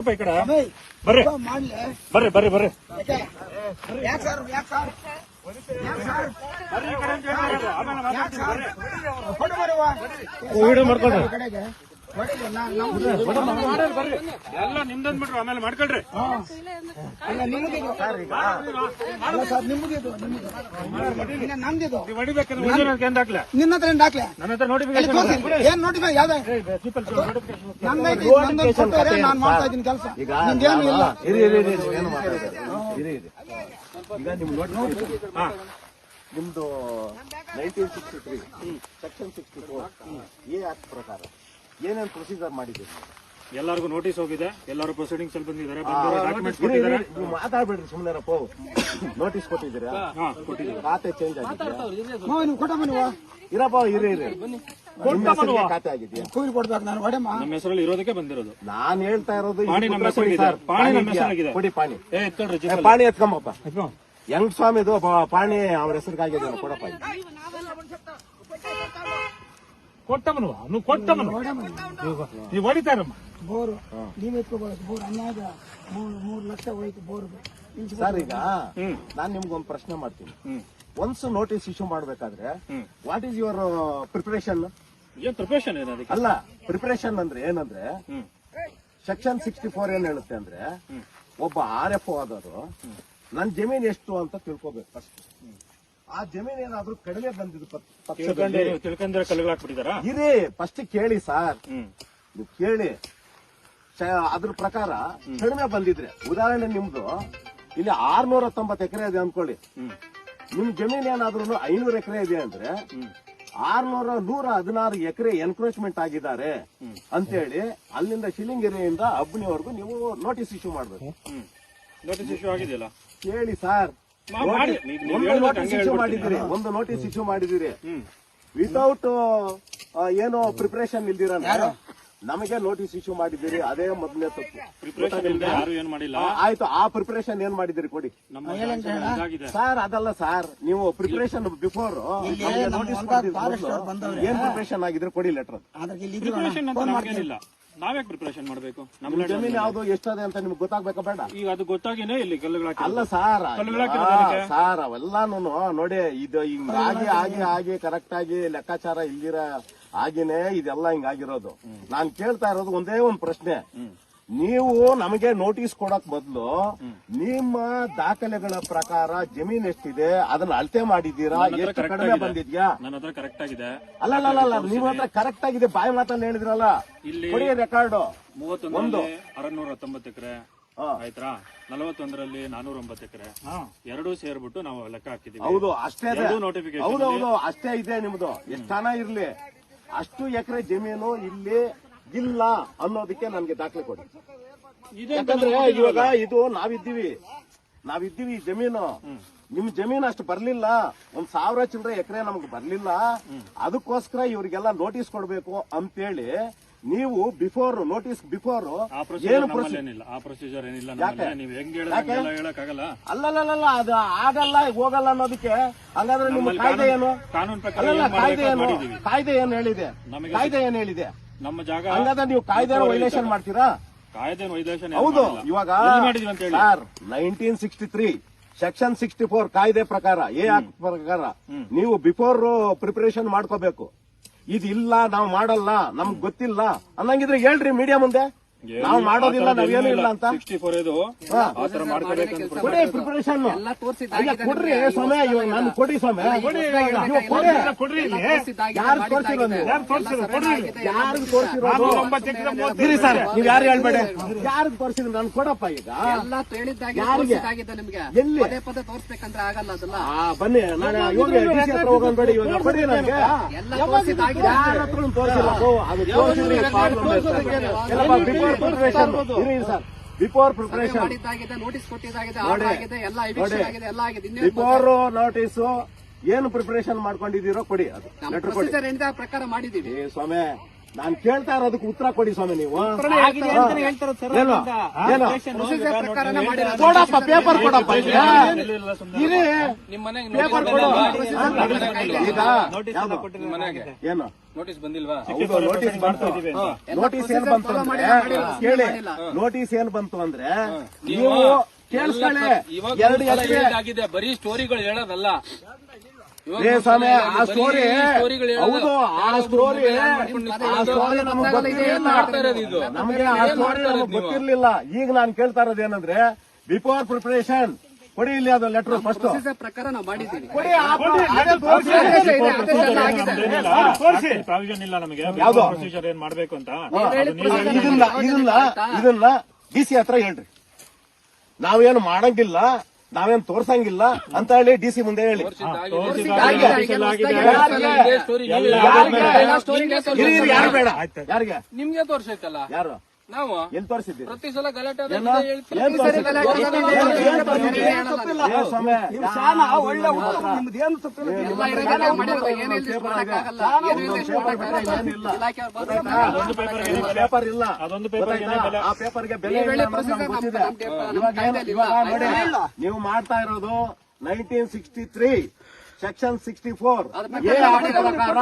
ಈ ಕಡೆ ಬರ್ರಿ ಬರ್ರಿ ಬರ್ರಿ ಬರ್ರಿ ವಿಡಿಯೋ ಮಾಡ್ಕೊಳ್ರಿ ಎಲ್ಲ ನಿಮ್ದಂದ್ ಬಿಡ್ರಿ ಆಮೇಲೆ ಮಾಡ್ಕೊಳ್ರಿ ಹೊಡಿಬೇಕಂದ್ರೆ ನಿನ್ನ ಹತ್ರ ದಾಖಲೆ ನನ್ನ ಹತ್ರ ನೋಟಿಫಿಕೇಶನ್ ಏನ್ ನೋಟಿಫಿಕೇಶನ್ ಯಾವ್ದು ನಾನು ಮಾಡ್ತಾ ಇದ್ದೀನಿ ಕೆಲಸ ನಿಮ್ದೇನು ಇಲ್ಲ. ಈಗ ನಿಮ್ ನಿಮ್ದು 1963 ಸೆಕ್ಷನ್ 64 ಎ ಆಕ್ಟ್ ಪ್ರಕಾರ ಏನೇನು ಪ್ರೊಸೀಜರ್ ಮಾಡಿದ್ದೀರಿ? ಎಲ್ಲರಿಗೂ ನೋಟಿಸ್ ಹೋಗಿದೆ, ಎಲ್ಲರೂ ಪ್ರೊಸೀಡಿಂಗ್ಸ್ ಅಲ್ಲಿ ಬಂದಿದ್ದಾರೆ, ಮಾತಾಡ್ಬೇಡ್ರಿ ಸುಮ್ಮನೆ ನೋಟಿಸ್ ಕೊಟ್ಟಿದ್ದೀರಾ? ಖಾತೆ ಚೇಂಜ್ ಆಗಿದೆಯಾ? ಇರಪ್ಪ ಇರಿ ಖಾತೆ ಆಗಿದೆಯಾ? ಕೂಲಿ ಕೊಡ್ಬೇಕು ನಾನು ಹೊಡೆಮ್ಮ ನಮ್ಮ ಹೆಸರಲ್ಲಿ ಇರೋದಕ್ಕೆ ಬಂದಿರೋದು. ನಾನ್ ಹೇಳ್ತಾ ಇರೋದು ಪಾಣಿ ನಮ್ಮ ಹೆಸರಿಗಿದೆ, ಪಾಣಿ ನಮ್ಮ ಹೆಸರಾಗಿದೆ. ಕೊಡಿ ಪಾಣಿ, ಎತ್ಕೊಳ್ರಿ ಪಾಣಿ ಎತ್ಕೊಂಬಪ್ಪ. ಹೆಂಗ್ ಸ್ವಾಮಿದು ಪಾಣಿ ಅವ್ರ ಹೆಸರಿಗಾಗಿದೆ, ಕೊಡಪ್ಪ. ಕೊಟ್ಟವನು ನೀವು ಕೊಟ್ಟವನು ನೀವು ಹೊಡಿತಾರಮ್ಮ ಬೋರು ನೀವ್ ಎತ್ಕೋಬಹುದು. ಬೋರ್ ಅನ್ಯಾಯ 3 ಲಕ್ಷ ಹೋಯ್ತು ಬೋರ್. ಸರ್ ಈಗ ನಾನ್ ನಿಮ್ಗೊಂದು ಪ್ರಶ್ನೆ ಮಾಡ್ತೀನಿ. ಒನ್ಸ್ ನೋಟಿಸ್ ಇಶ್ಯೂ ಮಾಡ್ಬೇಕಾದ್ರೆ ವಾಟ್ ಈಸ್ ಯುವರ್ ಪ್ರಿಪರೇಷನ್? ಏನ್ ಪ್ರಿಪರೇಷನ್ ಏನದಕ್ಕೆ? ಅಲ್ಲ, ಪ್ರಿಪರೇಷನ್ ಅಂದ್ರೆ ಏನಂದ್ರೆ ಸೆಕ್ಷನ್ 64 ಏನ್ ಹೇಳುತ್ತೆ ಅಂದ್ರೆ ಒಬ್ಬ RFO ಆದವರು ನನ್ ಜಮೀನ್ ಎಷ್ಟು ಅಂತ ತಿಳ್ಕೊಬೇಕು ಫಸ್ಟ್. ಆ ಜಮೀನ್ ಏನಾದ್ರೂ ಕಡಿಮೆ ಬಂದಿದ್ದು ತಿಳ್ಕೊಂಡ್ರೆ ಕಲ್ಗಳಾಕ್ಬಿಟ್ಟಿದಾರ? ಇರಿ ಫಸ್ಟ್ ಕೇಳಿ ಸರ್, ನೀವು ಕೇಳಿ. ಅದ್ರ ಪ್ರಕಾರ ಕಡಿಮೆ ಬಂದಿದ್ರೆ, ಉದಾಹರಣೆ ನಿಮ್ದು ಇಲ್ಲಿ 690 ಎಕರೆ ಇದೆ ಅನ್ಕೊಳ್ಳಿ, ನಿಮ್ ಜಮೀನ್ ಏನಾದ್ರೂ 500 ಎಕರೆ ಇದೆ ಅಂದ್ರೆ 116 ಎಕರೆ ಎನ್ಕ್ರೋಚ್ಮೆಂಟ್ ಆಗಿದ್ದಾರೆ ಅಂತೇಳಿ ಅಲ್ಲಿಂದ ಶಿಲಿಂಗೆರೆಯಿಂದ ಅಬ್ಬನಿವರೆಗೂ ನೀವು ನೋಟಿಸ್ ಇಶ್ಯೂ ಮಾಡ್ಬೇಕು. ನೋಟಿಸ್ ಇಶ್ಯೂ ಆಗಿದೆಯಲ್ಲ, ಕೇಳಿ ಸರ್. ಒಂದು ನೋಟಿಸ್ ಇಶ್ಯೂ ಮಾಡಿದಿರಿ ವಿತೌಟ್ ಏನೋ ಪ್ರಿಪರೇಷನ್ ಇಲ್ದಿರ ನಮಗೆ ನೋಟಿಸ್ ಇಶ್ಯೂ ಮಾಡಿದ್ದೀರಿ, ಅದೇ ಮೊದಲನೇ ತಪ್ಪು. ಆಯ್ತು, ಆ ಪ್ರಿಪರೇಷನ್ ಏನ್ ಮಾಡಿದಿರಿ ಕೊಡಿ ಸರ್. ಅದಲ್ಲ ಸರ್, ನೀವು ಪ್ರಿಪರೇಷನ್ ಬಿಫೋರ್ ನೋಟಿಸ್ ಏನ್ ಪ್ರಿಪರೇಷನ್ ಆಗಿದ್ರೆ ಕೊಡಿ ಲೆಟರ್. ನಾವ್ಯಾಕೆ ಪ್ರಿಪರೇಷನ್ ಮಾಡ್ಬೇಕು? ನಮ್ಮ ಜಮೀನ್ ಯಾವ್ದು ಎಷ್ಟದೆ ಅಂತ ನಿಮ್ಗೆ ಗೊತ್ತಾಗ್ಬೇಕಾ ಬೇಡ? ಈಗ ಅದು ಗೊತ್ತಾಗಿನೇ ಇಲ್ಲಿ ಕಲ್ಲುಗಳಾಕಿ. ಅಲ್ಲ ಸರ್, ಸರ್ ಅವೆಲ್ಲಾನು ನೋಡಿ, ಇದು ಹಿಂಗಾಗಿ ಆಗಿ ಕರೆಕ್ಟ್ ಆಗಿ ಲೆಕ್ಕಾಚಾರ ಇಲ್ದಿರ ಆಗಿನೇ ಇದೆಲ್ಲ ಹಿಂಗಾಗಿರೋದು. ನಾನ್ ಕೇಳ್ತಾ ಇರೋದು ಒಂದೇ ಒಂದ್ ಪ್ರಶ್ನೆ. ನೀವು ನಮಗೆ ನೋಟಿಸ್ ಕೊಡಕ್ ಬದಲು ನಿಮ್ಮ ದಾಖಲೆಗಳ ಪ್ರಕಾರ ಜಮೀನ್ ಎಷ್ಟಿದೆ ಅದನ್ನ ಅಳತೆ ಮಾಡಿದೀರಾ? ಎಷ್ಟು ಕಡಿಮೆ ಬಂದಿದ್ಯಾ? ನನ್ನ ಹತ್ರ ಕರೆಕ್ಟ್ ಆಗಿದೆ. ಅಲ್ಲ ನಿಮ್ಮ ಹತ್ರ ಕರೆಕ್ಟ್ ಆಗಿದೆ, ಬಾಯಿ ಮಾತಲ್ಲಿ ಹೇಳಿದ್ರಲ್ಲ, ಕೊಡಿ ರೆಕಾರ್ಡ್. 31 619 ಎಕರೆ ಆಯ್ತಾ, 41ರಲ್ಲಿ 409 ಎಕರೆ, ಎರಡೂ ಸೇರ್ಬಿಟ್ಟು ನಾವು ಲೆಕ್ಕ ಹಾಕಿದೀವಿ. ಹೌದು, ಅಷ್ಟೇ ನೋಟಿಫಿಕೇಶನ್. ಹೌದು ಅಷ್ಟೇ ಇದೆ ನಿಮ್ದು. ಎಷ್ಟಾನ ಇರ್ಲಿ, ಅಷ್ಟು ಎಕರೆ ಜಮೀನು ಇಲ್ಲಿ ಇಲ್ಲ ಅನ್ನೋದಕ್ಕೆ ನನ್ಗೆ ದಾಖಲೆ ಕೊಡಿ. ಯಾಕಂದ್ರೆ ಇವಾಗ ಇದು ನಾವಿದ್ದೀವಿ ಜಮೀನು, ನಿಮ್ ಜಮೀನು ಅಷ್ಟು ಬರ್ಲಿಲ್ಲ, 1000 ಚಿಲ್ಲರೆ ಎಕರೆ ನಮ್ಗೆ ಬರ್ಲಿಲ್ಲ. ಅದಕ್ಕೋಸ್ಕರ ಇವ್ರಿಗೆಲ್ಲ ನೋಟಿಸ್ ಕೊಡ್ಬೇಕು ಅಂತೇಳಿ ನೀವು ಬಿಫೋರ್ ನೋಟಿಸ್ ಬಿಫೋರ್ ಏನು ಪ್ರೊಸೀಜರ್ ಏನಿಲ್ಲ. ಅಲ್ಲಲ್ಲ ಅದು ಆಗಲ್ಲ ಹೋಗಲ್ಲ ಅನ್ನೋದಕ್ಕೆ. ಹಂಗಾದ್ರೆ ನಿಮ್ಮ ಕಾಯ್ದೆ ಏನು? ಕಾನೂನು ಪ್ರಕಾರ ಕಾಯ್ದೆ ಏನ್ ಹೇಳಿದೆ? ನಮ್ಮ ಜಾಗ ಹಂಗಾದ್ರೆ ನೀವು ಕಾಯ್ದೆ ವೈಲೇಷನ್ ಮಾಡ್ತೀರಾ? ಕಾಯ್ದೆ ವೈಲೇಷನ್ ಹೌದು. ಇವಾಗ ಸರ್ 1963 ಸೆಕ್ಷನ್ 64 ಕಾಯ್ದೆ ಪ್ರಕಾರ ಎ ಆಕ್ಟ್ ಪ್ರಕಾರ ನೀವು ಬಿಫೋರ್ ಪ್ರಿಪರೇಷನ್ ಮಾಡ್ಕೋಬೇಕು. ಇದಿಲ್ಲ, ನಾವು ಮಾಡಲ್ಲ, ನಮ್ಗ್ ಗೊತ್ತಿಲ್ಲ ಅನ್ನಂಗಿದ್ರೆ ಹೇಳ್ರಿ ಮೀಡಿಯಾ ಮುಂದೆ. ನಾವು ಮಾಡೋದಿಲ್ಲ, ನಾವೇನು ಇಲ್ಲ ಅಂತ. 64 ಕೊಡಿ ಪ್ರಿಪರೇಷನ್ ಕೊಡ್ರಿ ಸ್ವಾಮಿ. ಇವಾಗ ನಾನು ಕೊಡಿ ಸ್ವಾಮಿ, ಯಾರು ತೋರಿಸಿರೋದು? ಇರಿ ಸರ್, ನೀವ್ ಯಾರು ಹೇಳ್ಬೇಡಿ, ಯಾರಿಗೆ ತೋರಿಸಿದ್ರು ನಾನು ಕೊಡಪ್ಪ. ಈಗ ಎಲ್ಲಿ ಬನ್ನಿ, ನಾನು ಇವಾಗ DC ಹತ್ರ ಹೋಗೋಣ, ಇವಾಗ ಕೊಡಿ ನನಗೆ. ಯಾರ ಹತ್ರ ತೋರಿಸಿಲ್ಲ ಬಿಫೋರ್ ಪ್ರಿಪರೇಷನ್, ಬಿಫೋರ್ ನೋಟಿಸ್ ಏನು ಪ್ರಿಪರೇಷನ್ ಮಾಡ್ಕೊಂಡಿದ್ದೀರೋ ಕೊಡಿ. ಅದು ಲೆಟರ್ ಕೊಡಿ ಪ್ರಕಾರ ಮಾಡಿದೀವಿ ಸ್ವಾಮಿ. ನಾನ್ ಕೇಳ್ತಾ ಇರೋದಕ್ಕೆ ಉತ್ತರ ಕೊಡಿ ಸ್ವಾಮಿ ನೀವು. ಆಗಿದೆ ಅಂತಾನೆ ಹೇಳ್ತಾರೆ ಸರ್. ಏನು ಏನು ಪ್ರೊಸೀಜರ್ ಪ್ರಕಾರನೇ ಮಾಡಿರೋದು. ಕೊಡಪ್ಪ, ಪೇಪರ್ ಕೊಡಪ್ಪ. ಈಗ ಇರಿ, ನಿಮ್ ಮನೆಗೆ ಪೇಪರ್ ಕೊಡು. ಈಗ ಏನು ನೋಟಿಸ್ ಬಂದಿಲ್ವಾ? ಹೌದು, ನೋಟಿಸ್ ಬಂತು. ನೋಟಿಸ್ ಏನ್ ಬಂತು ಅಂದ್ರೆ ಕೇಳಿ, ನೋಟಿಸ್ ಏನ್ ಬಂತು ಅಂದ್ರೆ ನೀವು ಕೇಳಿಸ್ಕೊಳ್ಳಿ. ಇವಾಗ 2 ಎಕರೆ ಆಗಿದೆ, ಬರೀ ಸ್ಟೋರಿಗಳು ಹೇಳೋದಲ್ಲ. ರೇ ಸ್ವಾಮಿ, ಆ ಸ್ಟೋರಿ ಹೌದು, ಆ ಸ್ಟೋರಿ ನಮಗೆ ನಮಗೆ ಆ ಸ್ಟೋರಿ ನಮಗೆ ಗೊತ್ತಿರ್ಲಿಲ್ಲ. ಈಗ ನಾನು ಕೇಳ್ತಾ ಇರೋದು ಏನಂದ್ರೆ ಬಿಫೋರ್ ಪ್ರಿಪರೇಷನ್ ಕೊಡಿ, ಇಲ್ಲಿ ಅದು ಲೆಟರ್ ಫಸ್ಟ್ ಪ್ರಕಾರ ನಾವು ಮಾಡಿದ್ದೀವಿ. ಕೊಡಿ. ಪ್ರಾವಿಷನ್ ಇಲ್ಲ ನಮಗೆ ಯಾವ್ದು? ಪ್ರೊಸೀಜರ್ ಏನ್ ಮಾಡ್ಬೇಕು ಅಂತ. ಇದನ್ನ ಡಿಸಿ ಹತ್ರ ಹೇಳ್ರಿ. ನಾವೇನು ಮಾಡಂಗಿಲ್ಲ, ನಾವೇನ್ ತೋರ್ಸಂಗಿಲ್ಲ ಅಂತ ಹೇಳಿ ಡಿಸಿ ಮುಂದೆ ಹೇಳಿ. ಯಾರು ಬೇಡ, ಯಾರಿಗೆ ನಿಮ್ಗೆ ತೋರ್ಸೈತಲ್ಲ, ಯಾರು ನಾವು ಎಲ್ಲಿ ತೋರಿಸಿದ್ದೀರಿ? ಪ್ರತಿ ಸಲ ಗಲಾಟೆ ಏನ್ ಪೇಪರ್ ಇಲ್ಲ, ಅದೊಂದು ಪೇಪರ್ ಆ ಪೇಪರ್ಗೆ ಬೆಲೆ ಇಲ್ಲ ಅನ್ನೋದು ನಮ್ಗೆ ಗೊತ್ತಿದೆ. ಇವಾಗ ನೋಡಿ, ನೀವು ಮಾಡ್ತಾ ಇರೋದು 1963 ಸೆಕ್ಷನ್ 64 ಪ್ರಕಾರ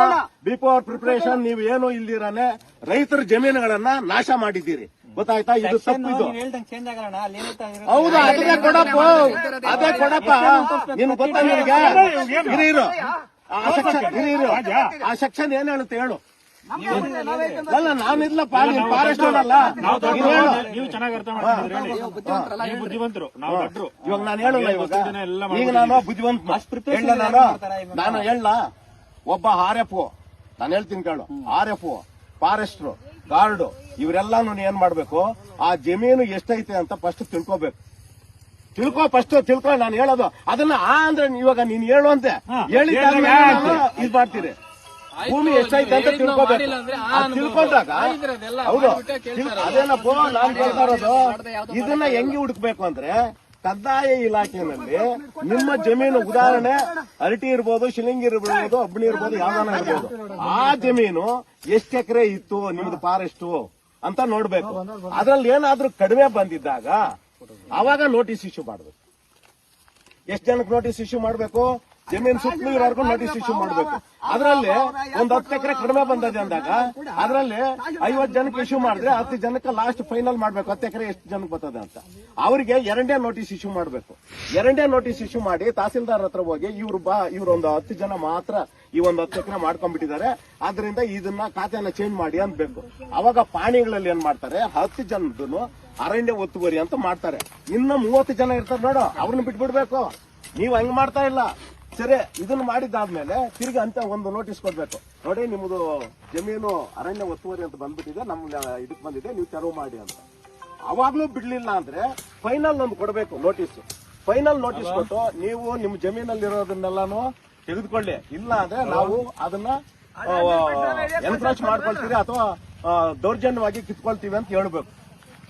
ಬಿಫೋರ್ ಪ್ರಿಪರೇಷನ್ ನೀವು ಏನು ಇಲ್ದಿರಾನೆ ರೈತರ ಜಮೀನುಗಳನ್ನ ನಾಶ ಮಾಡಿದ್ದೀರಿ. ಗೊತ್ತಾಯ್ತಾ? ಇದು ತಪ್ಪು. ಇದು ಹೌದು, ಅದೇ ಕೊಡಪ್ಪ, ಅದೇ ಕೊಡಪ್ಪ. ನೀನು ಗೊತ್ತಾ ನಿನಗೆ? ಹಿರಿಯರು ಆ ಸೆಕ್ಷನ್ ಏನ್ ಹೇಳುತ್ತೆ ಹೇಳು. ಅಲ್ಲ, ನಾನಿಲ್ಲಪ್ಪ, ನೀನ್ ಫಾರೆಸ್ಟ್ ಅಲ್ಲ. ನೀವು ಚೆನ್ನಾಗಿ ಅರ್ಥ ಮಾಡ್ಕೊಂಡ್ರಿ, ನೀವು ಬುದ್ಧಿವಂತರು, ನಾವು ದೊಡ್ಡರು. ಇವಾಗ ನಾನು ಹೇಳಲ್ಲ, ಈಗ ನಾನು ಬುದ್ಧಿವಂತ ನಾನು ಹೇಳ. ಒಬ್ಬ RF ನಾನು ಹೇಳ್ತೀನಿ ಕೇಳು, RF ಫಾರೆಸ್ಟ್ರು ಗಾರ್ಡ್ ಇವರೆಲ್ಲಾನು ಏನ್ ಮಾಡ್ಬೇಕು, ಆ ಜಮೀನು ಎಷ್ಟೈತೆ ಅಂತ ಫಸ್ಟ್ ತಿಳ್ಕೋಬೇಕು. ತಿಳ್ಕೊ ನಾನು ಹೇಳೋದು ಅದನ್ನ. ಅಂದ್ರೆ ಇವಾಗ ನೀನ್ ಹೇಳು ಅಂತೆ ಹೇಳಿದ ಇದು ಮಾಡ್ತೀರಿ. ಭೂಮಿ ಎಷ್ಟೈತೆ ಅಂತ ತಿಳ್ಕೋಬೇಕು. ತಿಳ್ಕೊಂಡಾಗ ಹೌದು, ಅದೇನಪ್ಪ ನಾನ್ ಹೇಳ್ತಾ ಇರೋದು. ಇದನ್ನ ಹೆಂಗೆ ಹುಡುಕ್ಬೇಕು ಅಂದ್ರೆ ಕಂದಾಯ ಇಲಾಖೆಯಲ್ಲಿ ನಿಮ್ಮ ಜಮೀನು, ಉದಾಹರಣೆ ಅರಟಿ ಇರ್ಬೋದು, ಶಿಲಿಂಗಿ ಇರ್ಬೋದು, ಅಬ್ಬಣಿ ಇರ್ಬೋದು, ಯಾವ್ದಾನ ಇರ್ಬೋದು, ಆ ಜಮೀನು ಎಷ್ಟು ಎಕರೆ ಇತ್ತು ನಿಮ್ದು ಫಾರೆಸ್ಟ್ ಅಂತ ನೋಡ್ಬೇಕು. ಅದ್ರಲ್ಲಿ ಏನಾದ್ರೂ ಕಡಿಮೆ ಬಂದಿದ್ದಾಗ ಅವಾಗ ನೋಟಿಸ್ ಇಶ್ಯೂ ಮಾಡ್ಬೇಕು. ಎಷ್ಟು ಜನಕ್ಕೆ ನೋಟಿಸ್ ಇಶ್ಯೂ ಮಾಡ್ಬೇಕು? ಜಮೀನು ಸುತ್ತಲೂ ಇರೋರ್ಗು ನೋಟಿಸ್ ಇಶ್ಯೂ ಮಾಡ್ಬೇಕು. ಅದರಲ್ಲಿ ಒಂದು 10 ಎಕರೆ ಕಡಿಮೆ ಬಂದದೆ ಅಂದಾಗ ಅದರಲ್ಲಿ 50 ಜನಕ್ಕೆ ಇಶ್ಯೂ ಮಾಡಿದ್ರೆ 10 ಜನಕ್ಕೆ ಲಾಸ್ಟ್ ಫೈನಲ್ ಮಾಡ್ಬೇಕು 10 ಎಕರೆ ಎಷ್ಟು ಜನಕ್ಕೆ ಬರ್ತದೆ ಅಂತ. ಅವರಿಗೆ 2ನೇ ನೋಟಿಸ್ ಇಶ್ಯೂ ಮಾಡ್ಬೇಕು. 2ನೇ ನೋಟಿಸ್ ಇಶ್ಯೂ ಮಾಡಿ ತಹಸೀಲ್ದಾರ್ ಹತ್ರ ಹೋಗಿ ಇವ್ರು ಒಂದು 10 ಜನ ಮಾತ್ರ ಈ ಒಂದು 10 ಎಕರೆ ಮಾಡ್ಕೊಂಡ್ಬಿಟ್ಟಿದ್ದಾರೆ, ಆದ್ರಿಂದ ಇದನ್ನ ಖಾತೆಯನ್ನ ಚೇಂಜ್ ಮಾಡಿ ಅನ್ಬೇಕು. ಅವಾಗ ಪಾಣಿಗಳಲ್ಲಿ ಏನ್ ಮಾಡ್ತಾರೆ, 10 ಜನದ್ದು ಅರಣ್ಯ ಒತ್ತುವರಿ ಅಂತ ಮಾಡ್ತಾರೆ. ಇನ್ನು 30 ಜನ ಇರ್ತಾರೆ ನೋಡು, ಅವ್ರನ್ನ ಬಿಟ್ಬಿಡ್ಬೇಕು. ನೀವು ಹಂಗ್ ಮಾಡ್ತಾ ಇಲ್ಲ. ಸರಿ, ಇದನ್ನ ಮಾಡಿದ್ದಾದ್ಮೇಲೆ ತಿರ್ಗಿ ಅಂತ ಒಂದು ನೋಟಿಸ್ ಕೊಡ್ಬೇಕು. ನೋಡಿ, ನಿಮ್ದು ಜಮೀನು ಅರಣ್ಯ ಒತ್ತುವರಿ ಅಂತ ಬಂದ್ಬಿಟ್ಟಿದೆ, ನಮ್ ಇದಕ್ ಬಂದಿದೆ, ನೀವು ತೆರವು ಮಾಡಿ ಅಂತ. ಅವಾಗ್ಲೂ ಬಿಡ್ಲಿಲ್ಲ ಅಂದ್ರೆ ಫೈನಲ್ ಒಂದು ಕೊಡ್ಬೇಕು ನೋಟಿಸ್. ಫೈನಲ್ ನೋಟಿಸ್ ಕೊಟ್ಟು ನೀವು ನಿಮ್ ಜಮೀನಲ್ಲಿರೋದನ್ನೆಲ್ಲಾನು ತೆಗೆದುಕೊಳ್ಳಿ, ಇಲ್ಲ ಅಂದ್ರೆ ನಾವು ಅದನ್ನ ಎನ್ಕ್ರೋಚ್ ಮಾಡ್ಕೊಳ್ತೀವಿ ಅಥವಾ ದೌರ್ಜನ್ಯವಾಗಿ ಕಿತ್ಕೊಳ್ತೀವಿ ಅಂತ ಹೇಳ್ಬೇಕು.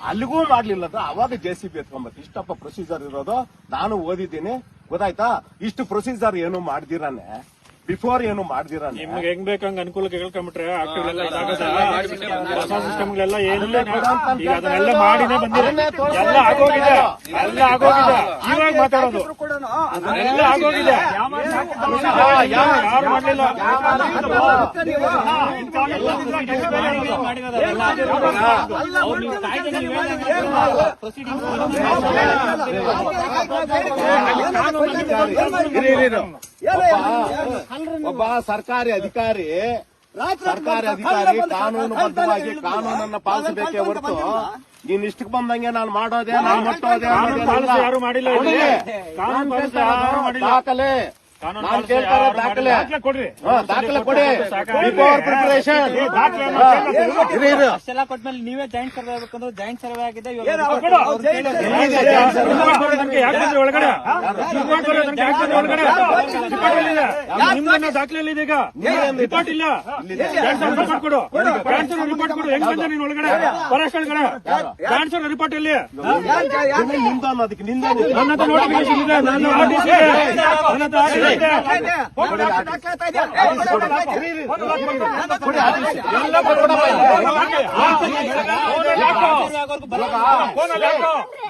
ಅಲ್ಲಿಗೂ ಮಾಡ್ಲಿಲ್ಲ ಅಂದ್ರೆ ಅವಾಗ JCB ಎತ್ಕೊಂಬತ್ತು. ಇಷ್ಟಪ್ಪ ಪ್ರೊಸೀಜರ್ ಇರೋದು, ನಾನು ಓದಿದ್ದೀನಿ, ಗೊತ್ತಾಯ್ತಾ? ಇಷ್ಟು ಪ್ರೊಸೀಜರ್ ಏನು ಮಾಡ್ದಿರಾನೆ, ಬಿಫೋರ್ ಏನು ಮಾಡ್ದಿರಾನೆ. ನಿಮ್ಗೆ ಹೆಂಗ್ ಬೇಕಂಗ್ ಅನುಕೂಲಕ್ಕೆ ಹೇಳ್ಕೊಂಬಿಟ್ರೆ ಹೊಸ ಸಿಸ್ಟಮ್ಗಳೆಲ್ಲ ಏನಿಲ್ಲ, ಈಗ ಅದನ್ನೆಲ್ಲ ಮಾಡಿನೇ ಬಂದಿದೆ, ಎಲ್ಲ ಆಗೋಗಿದೆ. ಇವಾಗ ಮಾತಾಡೋದು ಎಲ್ಲ ಆಗೋಗಿದೆ, ಯಾರು ಮಾಡ್ಲಿಲ್ಲ. ಒಬ್ಬ ಸರ್ಕಾರಿ ಅಧಿಕಾರಿ ಕಾನೂನುಬದ್ಧವಾಗಿ ಕಾನೂನನ್ನ ಪಾಲಿಸಬೇಕೇ ಹೊರತು ನೀನ್ ಇಷ್ಟಕ್ಕೆ ಬಂದಂಗೆ ನಾನು ಮಾಡೋದೇ, ನಾನು ಮಟ್ಟೋದೆ ಯಾರು ಮಾಡಿಲ್ಲ. ದಾಖಲೆ ನಾನು ಕೇಳ್ತಾರೆ, ದಾಖಲೆ ಕೊಡ್ರಿ, ದಾಖಲೆ ಕೊಡಿ. ಬಿಫೋರ್ ಪ್ರಿಪರೇಷನ್ ಅಷ್ಟೆಲ್ಲ ಕೊಟ್ಮೇಲೆ ನೀವೇ ಜಾಯಿಂಟ್ ಸರ್ವೆ ಆಗ್ಬೇಕಂದ್ರೆ ಜಾಯಿಂಟ್ ಸರ್ವೆ ಆಗಿದೆ. ಒಳಗಡೆ ನಿಮ್ಗೆ ದಾಖಲೆ ಇದೆ, ಈಗ ರಿಪೋರ್ಟ್ ಇಲ್ಲ. ರಿಪೋರ್ಟ್ ಕೊಡು, ರಿಪೋರ್ಟ್ ಕೊಡು. ಹೆಂಗ್ ಬಂದ ನೀನ್ ಒಳಗಡೆ ಫಾರೆಸ್ಟ್ ಒಳಗಡೆ ಟ್ರಾನ್ಸ್ಫರ್ ರಿಪೋರ್ಟ್ ಇಲ್ಲಿ ನಿಂದ ಅನ್ನೋದಕ್ಕೆ ನಿಂದ ನನ್ನ ಹತ್ರ ನೋಟಿಫಿಕೇಶನ್ ಇದೆ, ನನ್ನ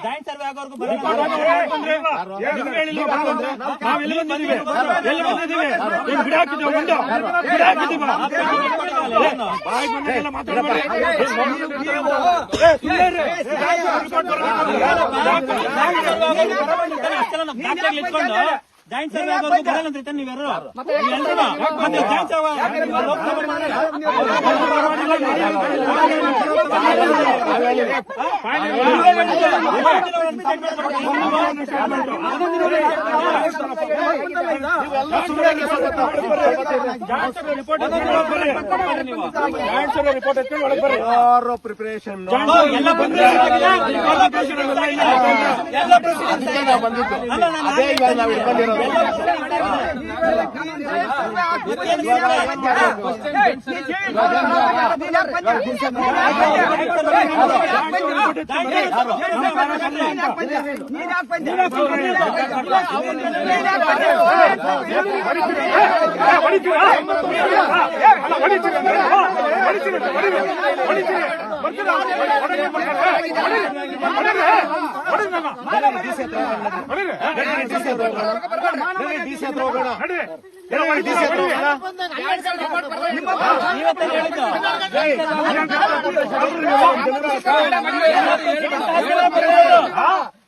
ಜಾಯಿಂಟ್ ಸರ್ವೆ ಆಗೋರ್ಗು ನಾವೆಲ್ಲಿ ಬಂದಿದ್ದೀವಿ ಎಲ್ಲಿ ಬಂದಿದ್ದೀವಿ ಗಿಡ ಹಾಕಿದ್ದೀವಿ ಮುಂದೆ ಗಿಡ ಹಾಕಿದ್ದೀವಿ ಬಾಯಿ ಬಂದಾಗೆಲ್ಲ ಮಾತಾಡಬೇಡಿ ಇಟ್ಕೊಂಡು ಜಾಯಿಂಟ್ ಸರ್ವೆ ಆಗೋರ್ಗು ಬರಲ್ಲ ಅಂತ ಹೇಳ್ತಾರೆ ನೀವೆಲ್ಲರೂ ಮತ್ತೆ ಜಾಯಿಂಟ್ ಸರ್ವೆ ರಿಪೋರ್ಟ್ ಎತ್ಕೊಂಡು ಒಳಗೆ ಬರ್ರಿ ಪ್ರಿಪರೇಷನ್ ಎಲ್ಲ ಬಂದ್ರೆ ಬಂದಿದ್ದು ಅದೇ ಇವಾಗ ನಾವು ಇಟ್ಕೊಂಡಿರೋದು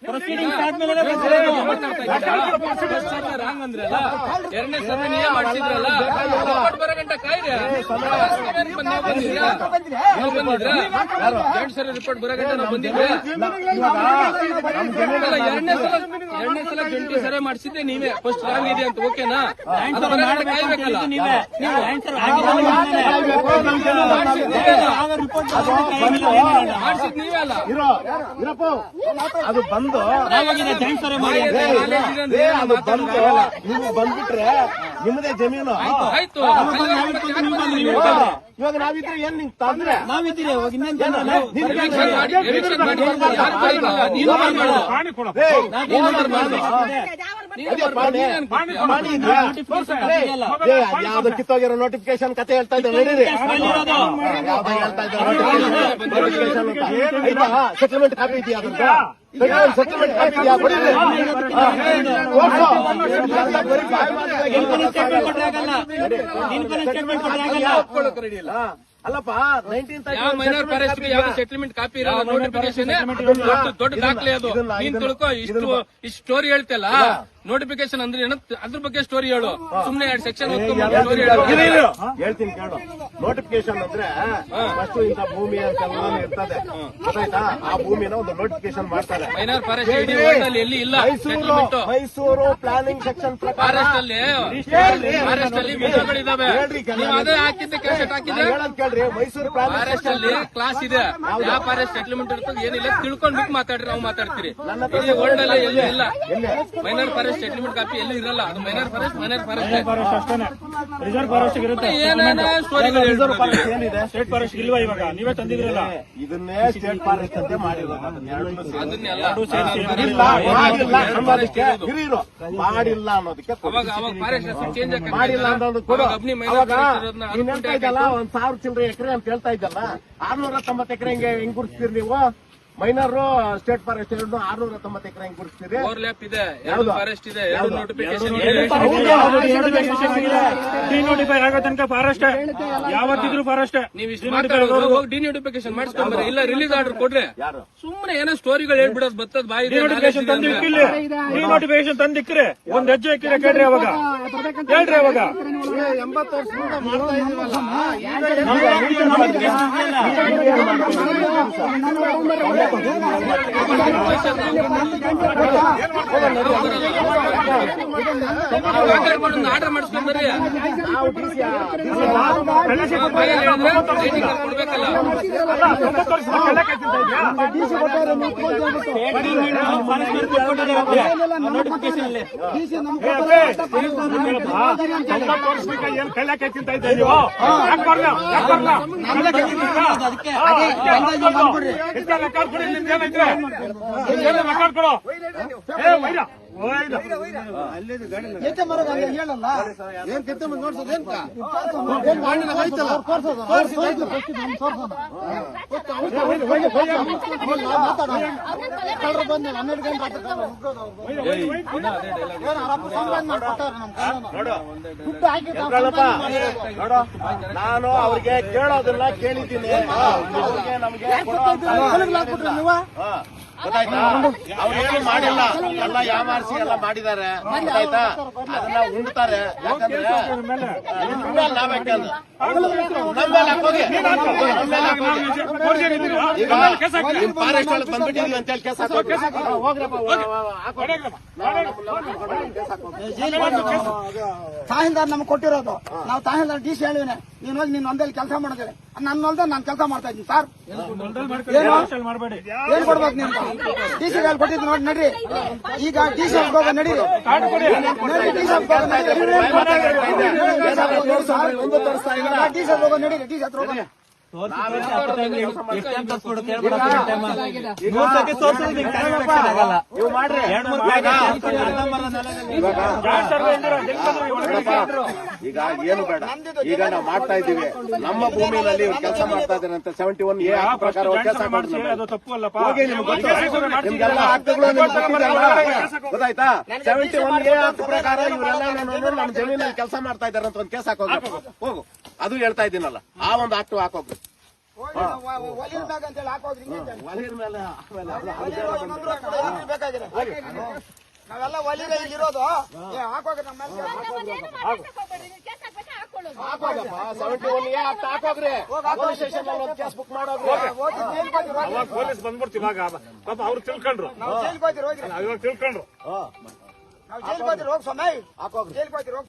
ಪ್ರೊಸೀಡಿಂಗ್ ಆದ್ಮೇಲೆ ರಾಂಗ್ ಅಂದ್ರಲ್ಲ ಎರಡನೇ ಸಲ ನೀವೇ ಮಾಡಿಸಿದ್ರಲ್ಲ ಬರೋ ಗಂಟೆ ಕಾಯ್ದೆ ಜಾಯಿಂಟ್ ಸರ್ವೆ ರಿಪೋರ್ಟ್ ಬರೋ ಗಂಟೆ ನಾವು ಬಂದಿದ್ದೆ ಎರಡನೇ ಸಲ ಜಂಟಿ ಸರ್ವೆ ಮಾಡಿಸಿದ್ದೆ ನೀವೇ ಫಸ್ಟ್ ರಾಂಗ್ ಇದೆ ಅಂತ ಓಕೆನಾ ಕಾಯ್ಬೇಕಲ್ಲ ನೀವೇ ಜಾಯಿಂಟ್ ಸರ್ವೆ ಮಾಡಿಸಿದ್ ನೀವೇ ಅಲ್ಲ ಇರಪ್ಪ ಅದು ಬಂದು ಜಾಯಿಂಟ್ ಸರ್ವೆ ಮಾಡಿ ಅದು ಬಂದು ನೀವು ಬಂದ್ಬಿಟ್ರೆ ನಿಮ್ಮದೇ ಜಮೀನು ಆಯ್ತು ಇವಾಗ ನಾವಿದ್ರೆ ಏನ್ ನಿಂಗೆ ತಂದ್ರೆ ನಾವಿದ್ದೀರಿ ಇವಾಗ ಇನ್ನೇನ್ ಎಲೆಕ್ಷನ್ ಮಾಡಿ ಯಾರು ಮಾಡಿಲ್ಲ ನೀನು ಮಾಡ್ಬಾರ್ದು ಯಾವ್ದು ಕಿತ್ತೋಗಿರೋ ನೋಟಿಫಿಕೇಶನ್ ಕತೆ ಹೇಳ್ತಾ ಇದ್ದೆ ನಡೀರಿ ಯಾವ್ದು ಹೇಳ್ತಾ ಇದ್ದ ನೋಟಿಫಿಕೇಶನ್ ಆಯ್ತಾ ಸೆಟಲ್ಮೆಂಟ್ ಕಾಪಿ ಇದೆಯಾ ಅದ್ರದ್ದು ಸೆಟಲ್ಮೆಂಟ್ ಕಾಪಿ ಇದೆಯಾ ಅಲ್ಲಪ್ಪ 19 ಯಾವ ಮೈನರ್ ಫಾರೆಸ್ಟ್ ಯಾವ ಸೆಟಲ್ಮೆಂಟ್ ಕಾಪಿ ಇರಲ್ಲ ನೋಟಿಫಿಕೇಶನ್ ದೊಡ್ಡ ದಾಖಲೆ ಅದು ನೀನ್ ತಿಳ್ಕೊ ಇಷ್ಟು ಸ್ಟೋರಿ ಹೇಳ್ತಲ್ಲ ನೋಟಿಫಿಕೇಶನ್ ಅಂದ್ರೆ ಏನೋ ಅದ್ರ ಬಗ್ಗೆ ಸ್ಟೋರಿ ಹೇಳು ಸುಮ್ನೆ 2 ಸೆಕ್ಷನ್ ಸ್ಟೋರಿ ಹೇಳು ಹೇಳ್ತೀನಿ ಕೇಳು ನೋಟಿಫಿಕೇಶನ್ ಅಂದ್ರೆ ಫಸ್ಟ್ ಇಂಥ ಭೂಮಿ ಅಂತೆಲ್ಲ ಇರ್ತದೆ ಗೊತ್ತಾಯ್ತಾ ಆ ಭೂಮಿನ ಒಂದು ನೋಟಿಫಿಕೇಶನ್ ಮಾಡ್ತಾರೆ ಮೈನರ್ ಫಾರೆಸ್ಟ್ ಇಡೀ ವರ್ಲ್ಡ್ ಅಲ್ಲಿ ಎಲ್ಲಿ ಇಲ್ಲ settlement Mysuru planning section forest ಅಲ್ಲಿ ವಿಧಗಳಿದಾವೆ ನೀವು ಅದೇ ಹಾಕಿದ್ದೆ ಕ್ಯಾಸೆಟ್ ಹಾಕಿದ್ದೆ ಹೇಳೋದ್ ಕೇಳ್ರಿ ಮೈಸೂರು ಫಾರೆಸ್ಟ್ ಅಲ್ಲಿ ಕ್ಲಾಸ್ ಇದೆ ಯಾವ ಫಾರೆಸ್ಟ್ ಸೆಟಲ್ಮೆಂಟ್ ಇರ್ತದೆ ಏನಿಲ್ಲ ತಿಳ್ಕೊಂಡ್ಬಿಟ್ಟು ಮಾತಾಡ್ರಿ ನಾವು ಮಾತಾಡ್ತೀರಿ ಇಡೀ ವರ್ಲ್ಡ್ ಅಲ್ಲಿ ಎಲ್ಲಿ ಇಲ್ಲ ಮೈನರ್ ಫಾರೆಸ್ಟ್ ಸೆಟಲ್ಮೆಂಟ್ ಕಾಪಿ ಎಲ್ಲಿ ಇರಲ್ಲ ಅದು ಮೈನರ್ ಫಾರೆಸ್ಟ್ ಫಾರೆಸ್ಟ್ ಅಷ್ಟೇನೆ ರಿಸರ್ವ್ ಫಾರೆಸ್ಟ್ ಇರುತ್ತೆ ಏನೇನೋ ಸ್ಟೋರಿಗಳು ಹೇಳ್ತಾರೆ ಏನಿದೆ ಸ್ಟೇಟ್ ಫಾರೆಸ್ಟ್ ಇಲ್ವಾ ಇವಾಗ ನೀವೇ ತಂದಿದ್ರಲ್ಲ ಇದನ್ನೇ ಸ್ಟೇಟ್ ಫಾರೆಸ್ಟ್ ಅಂತ ಮಾಡಿರೋದು ಅದನ್ನೆಲ್ಲ ಮಾಡಿಲ್ಲ ಅನ್ನೋದಕ್ಕೆ ಅವಾಗ ಫಾರೆಸ್ಟ್ ಹೆಸರು ಚೇಂಜ್ ಮಾಡಿಲ್ಲ ಅನ್ನೋದು ಕೊಡು ಅಬ್ನಿ ಅವಾಗ ಮೈನರ್ ನೀನ್ ಹೇಳ್ತಾ ಇದ್ದಲ್ಲ 1,000 ಚಿಲ್ಲರೆ ಎಕರೆ ಅಂತ ಹೇಳ್ತಾ ಇದ್ದಲ್ಲ 690 ಎಕರೆ ಹೆಂಗ್ ಗುರುತಿಸ್ತೀರಿ ನೀವು ಮೈನರ್ ಸ್ಟೇಟ್ ಫಾರೆಸ್ಟ್ 690 ಎಕರೆ ಹೆಂಗ್ ಗುರುತಿಸ್ತೀರಿ ಓವರ್ಲ್ಯಾಪ್ ಇದೆ ಎರಡು ಫಾರೆಸ್ಟ್ ಇದೆ ಎರಡು ನೋಟಿಫಿಕೇಶನ್ ಡಿನೋಟಿಫೈ ಆಗೋ ತನಕ ಫಾರೆಸ್ಟ್ ಯಾವತ್ತಿದ್ರು ಫಾರೆಸ್ಟ್ ನೀವು ಇಷ್ಟು ಮಾತಾಡೋದು ಹೋಗಿ ಡಿನೋಟಿಫಿಕೇಶನ್ ಮಾಡಿಸ್ಕೊಂಬರಿ ಇಲ್ಲ ರಿಲೀಸ್ ಆರ್ಡರ್ ಕೊಡ್ರಿ ಯಾರು ಸುಮ್ಮನೆ ಏನೋ ಸ್ಟೋರಿಗಳು ಹೇಳ್ಬಿಡೋದು ಬರ್ತದ ಬಾಯಿ ಡಿನೋಟಿಫಿಕೇಶನ್ ತಂದಿಕ್ಕಿಲ್ಲ ಡಿನೋಟಿಫಿಕೇಶನ್ ತಂದಿಕ್ಕ್ರೆ ಒಂದ್ ಹೆಜ್ಜೆ ಇಕ್ಕಿರ ಕೇಳ್ರಿ ಅವಾಗ ಹೇಳ್ರಿ ಅವಾಗ 80 ವರ್ಷದಿಂದ ಮಾಡ್ತಾ ಇದೀವಲ್ಲ ಆರ್ಡರ್ ಮಾಡಿಸ್ಕೊಂಬರಿ ಕೊಡ್ಬೇಕಲ್ಲ ಏನ್ ಕೈಲಾಕ ತಿಂತ ಇದ್ದೆ ನೀವು ರೆಕಾರ್ಡ್ ಕೊಡಿ ನಿಮ್ದು ಏನೈತ್ರೆ ರೆಕಾರ್ಡ್ ಕೊಡು ಏಕೆ ಮರ ಹೇಳಲ್ಲ ಏನ್ ಕಿತ್ತ ಮುಂದೆ ನೋಡ್ಸೋದೇನ್ ನೋಡು, ನಾನು ಅವ್ರಿಗೆ ಕೇಳೋದನ್ನ ಕೇಳಿದ್ದೀನಿ. ಅವ್ರಿಗೆ ನಮ್ಗೆ ಗೊತ್ತಾಯ್ತಾ? ಅವ್ರೇನು ಮಾಡಿಲ್ಲ, ಎಲ್ಲ ಯಾಮಾರಿಸಿ ಎಲ್ಲ ಮಾಡಿದ್ದಾರೆ. ಗೊತ್ತಾಯ್ತಾ? ಅದನ್ನ ಉಣ್ತಾರೆ. ಯಾಕಂದ್ರೆ ನಾವೇಕಂದ್ರೆ ಈಗ ಫಾರೆಸ್ಟ್ ಒಳಗೆ ಬಂದ್ಬಿಟ್ಟಿದೀವಿ ಅಂತ ಹೇಳಿ ಕೇಸ್ ತಹಸೀಲ್ದಾರ್ ನಮ್ಗೆ ಕೊಟ್ಟಿರೋದು. ನಾವು ತಹಸೀಲ್ದಾರ್ ಡಿ ಸಿ ಹೇಳಿವಿನೆ, ನೀನ್ ಹೋಗಿ ನಿನ್ ಹೊಲದಲ್ಲಿ ಕೆಲಸ ಮಾಡಿದ್ರೆ ನನ್ನ ಹೊಲದ ನಾನು ಕೆಲಸ ಮಾಡ್ತಾ ಇದ್ದೀನಿ ಸರ್. ಮಾಡಬೇಡಿ. ಏನ್ ಕೊಡ್ಬೇಕು ನೀವು? ಡಿ ಸಿ ಕೊಟ್ಟಿದ್ದು ನೋಡಿ ನಡ್ರಿ. ಈಗ ಡಿ ಸಿ ಹೋಗ ನಡೀರಿ. ಡಿ ಸಿ ಹೋಗ ನಡೀರಿ. ಡಿ ಸಿ ಹತ್ರ ಹೋಗೋಣ. ನೀವು ಮಾಡ್ರಿ. ಈಗ ಏನು ಬೇಡ, ಈಗ ನಾವು ಮಾಡ್ತಾ ಇದ್ದೀವಿ. ನಮ್ಮ ಭೂಮಿಯಲ್ಲಿ ಕೆಲಸ ಮಾಡ್ತಾ ಇದ್ದಾರೆ ಅಂತ 71A ಪ್ರಕಾರ ಕೆಲಸ ಮಾಡ್ತಾರೆ. ಅದು ತಪ್ಪು ಅಲ್ಲಪ್ಪ. ನಿಮ್ಗೆಲ್ಲ ಆಕ್ಟ್ಗಳು ಗೊತ್ತಾಯ್ತಾ? 71A ಪ್ರಕಾರ ಇವರೆಲ್ಲ ನಮ್ಮ ಜಮೀನಲ್ಲಿ ಕೆಲಸ ಮಾಡ್ತಾ ಇದ್ದಾರೆ ಅಂತ ಒಂದು ಕೇಸ್ ಹಾಕೋಗಿ ಹೋಗು. ಅದು ಹೇಳ್ತಾ ಇದ್ದೀನಲ್ಲ, ಆ ಒಂದು ಆಕ್ಟ್ ಹಾಕೋಗ್ರಿ. ಒಲಿರ್ ಬ್ಯಾಗ್ ಅಂತ ಹೇಳಿ ಹಾಕೋದ್ರಿ. ನಾವೆಲ್ಲ ಒಲಿರ ಇಲ್ಲಿರೋದು ಹಾಕೋಗ್ರಿ. ನಮ್ಮ 71A ಆಕ್ಟ್ ಹಾಕೋಗ್ರಿ. ಪೊಲೀಸ್ ಸ್ಟೇಷನ್ ಅಲ್ಲಿ ಒಂದು ಕೇಸ್ ಬುಕ್ ಮಾಡೋಗ್ರಿ. ಪೊಲೀಸ್ ಬಂದ್ಬಿಡ್ತೀವಿ. ಇವಾಗ ಪಾಪ ಅವ್ರು ತಿಳ್ಕೊಂಡ್ರು. ನಾವು ಜೈಲ್ಗೆ ಹೋಗ್ತಿರೋ ಇವಾಗ ತಿಳ್ಕೊಂಡ್ರು. ನಾವು ಜೈಲ್ಗೆ ಹೋಗ್ತಿರೋ ಹೋಗಿ ಸ್ವಾಮಿ. ಜೈಲ್ಗೆ ಹೋಗ್ತಿರೋ